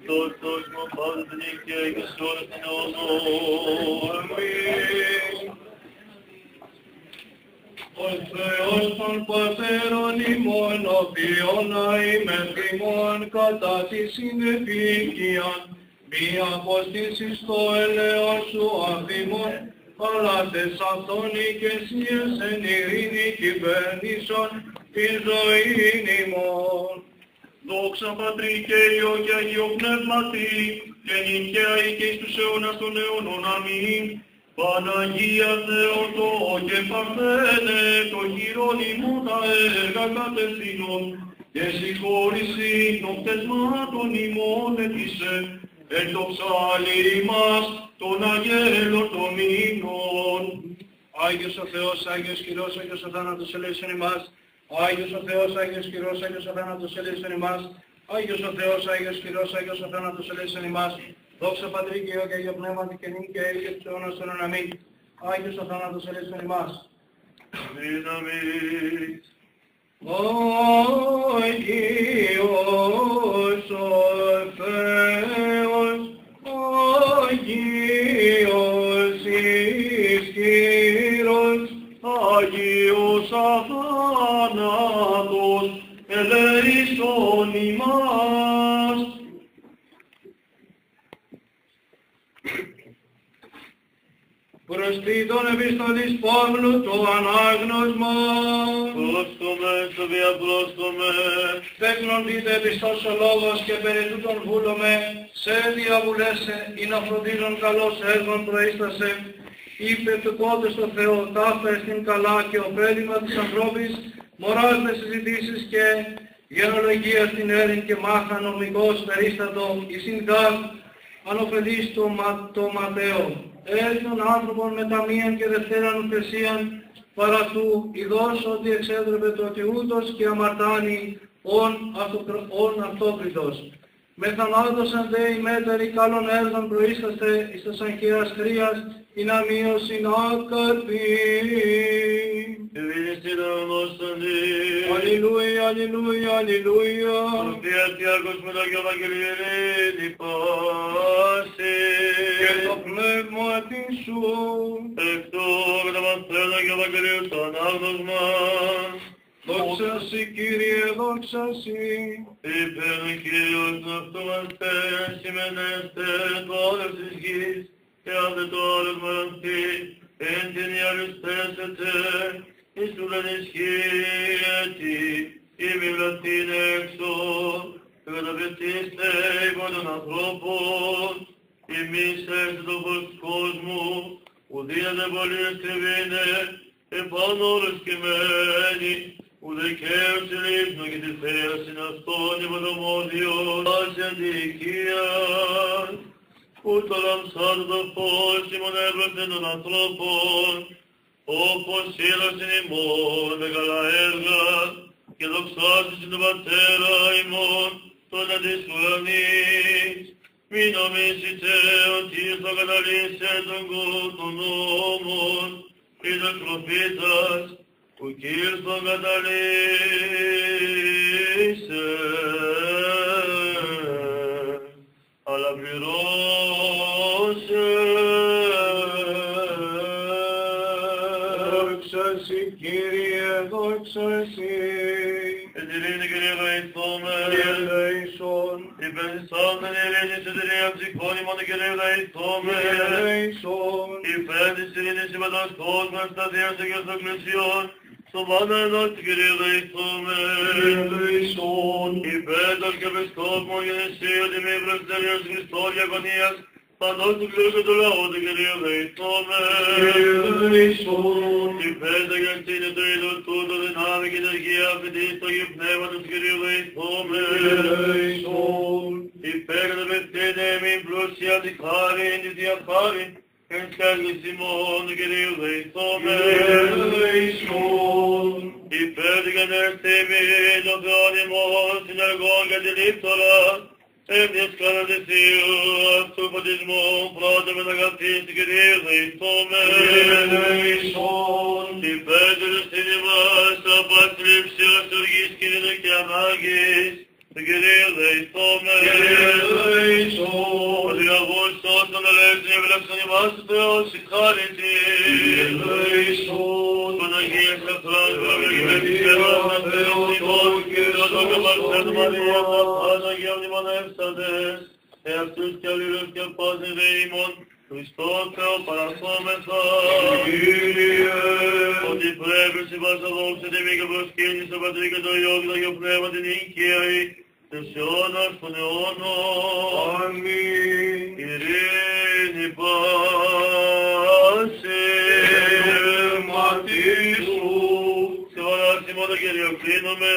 Χριστός μου πάντοτε και εις ώρες την αιώνο. Αμήν. Ο Θεός των Πατέρων ημών, οποίον αείμεν ημών κατά τη συνεπίκειαν, μη αποστήσεις το ελαιόν σου αφήμων, αλλά τες αυτόν οικεσίες εν ειρήνη κυβέρνησον, τη ζωήν ημών. Δόξα Πατρί και Υιό και Αγίο Πνεύματι, και νυχαία και εις τους αιώνας των αιώνων. Αμήν. Παναγία Θεοτό και Παρθένε, το χειρόν ημών τα έργα κατευθύνων, και συγχώρηση των πτεσμάτων ημών ετήσε, εν το ψάλλι μας των αγγέλων των ύμνων. Άγιος ο Θεός, Άγιος Χειρός, Άγιος ο θάνατος ελέησον ημάς. Άγιος ο Θεός, Άγιος Χειρός, Άγιος ο θάνατος ελέησον ημάς. Άγιος ο Θεός, Άγιος Χειρός, Άγιος ο θάνατος ελέησον ημάς. Δόξα Πατρί και Υιό και Αγίο Πνεύματι και νυν και αεί και τους αιώνας των αμήν. Άγιος ο θάνατος ελέησον ημάς. Αμήν. Άγιος ο Θεός, Άγιος ισχυρός, Άγιος αθάνατος, ελέησον ημάς. Προστήτων επιστολής Παύλου το ανάγνωσμα. Πρόσκομε, σοβία πρόσκομε. Τέκνοντήτε πιστός ο λόγος και περί τούτων βούλομαι, σε διαβουλέσαι, ή να φροντίζουν καλώς έργων προείστασε. Είπε του πότε στο Θεό, ταύτα εστίν καλά και ωφέλιμα της ανθρώπης, μοράς με συζητήσεις και γενολογία στην έρην και μάχα νομικός περίστατο, εις ειν γάρ, αν ωφελείς το Ματέο. Έλθον άνθρωπον με ταμείαν και δευτέραν ουθεσίαν παρά του, ειδός ότι εξέδρεπε το ότι ούτως και αμαρτάνει ον αυτόκριτος. Με θανάτωσαν δε οι μέτεροι καλών έργων προείσταστε εις τας αγχαίας χρίας, η να μείωσιν άκαρπη. Αλληλούια, αλληλούια, αλληλούια. Σοφία Τιάκος με το Αγίο Ευαγγελιερή πάση. Και το πνεύμα της σου. Εκτό με τα μαθαίνα και Ευαγγελίου στο ανάγνωσμα. Δόξα Συ, Κύριε, δόξα Συ. Υπέρ ο Κύριος ναυτόμαστε, σημαίνεστε το όλες της γης, και αν δεν το όλες μορφή, εν την ιαριστέσετε, εις του δεν ισχύεται, η μιλωτήν έξω, και καταπιστήστε υπό των ανθρώπων, εμείς έξω το φως του κόσμου, ουδίατε πολύ εσκριβήνε, επάνω όλες κειμένοι, ουδεκαίως λίπνο και τη θέρασιν αυτόν υποδομόδιον, πάση αντικίας, ούτω λαμψάτω το φως ημών έβρεπτε των ανθρώπων, όπως ήλωσιν ημών με καλά έργα, και δοξάσισιν τον Πατέρα ημών, τον αντί της ουρανής. Μη νομίζετε ότι ήρθα καταλύσε των νόμων, ή των προφήτας, που κι ήρθον καταλύσε, αλλά πληρώσε. Δόξα Συ, Κύριε, δόξα Συ. Εν τη λύνη Κύριε ελεηθώμε, Ελέησον, υπενιστάμεν ειρήνης εταιρεία ψυχών ημών Κύριε ελεηθώμε, ελέησον, υπέρ της ειρήνης υπαντός κόσμος σταθείας και στο εκκλησιών, στο πάντα ενός Κύριε ελεηθώμε, ελέησον, υπέρ των και επισκόπων γενεσίου τιμή πρεσβτερίας Χριστός διακονίας, παντός του κλήρου και του λαού του Κύριε ελεηθώμε, ελέησον, υπέρ των γερτήνων του είδους τούτο δυνάμει και ενεργία αφητής το γυπνεύματος Κύριε ελεηθώμε, ελέησον, υπέρ των πευθύνε μην πλούσια τη χάρη, τη διαφάρη, εν σκέλης ημών του Κυρίου ελεηθώμε, ελέησον, υπέρ την κατέρθυμη των Θεών ημών συνεργών και τη λήπτωρα, εν διασκάνα της Θείου αυτού φωτισμού πρώτα με τα αγαθής του Κυρίου ελεηθώμε, ελέησον, υπέρ του ρουστήνη μας από αστρύψεως οργής κινήτων και ανάγκης, του Κυρίου ελεηθώμε, ελέησον, Бога Марсен Мария, Παναγία Μνημονεύσαντες, εαυτούς και αλλήλους και πάσης δεήμων, Χριστός Θεό παρασώμεθα. Κύριε, ότι πρέπει σε πάσα δόξα τιμή και προσκύνη στο Πατρί και το Υιό και το Αγίο Πνεύμα την οικία, τους αιώνας των αιώνων. Αμήν. Ειρήνη πάση. Πνεύματι σου. Σε παράσιμο το Κύριο κλείνουμε.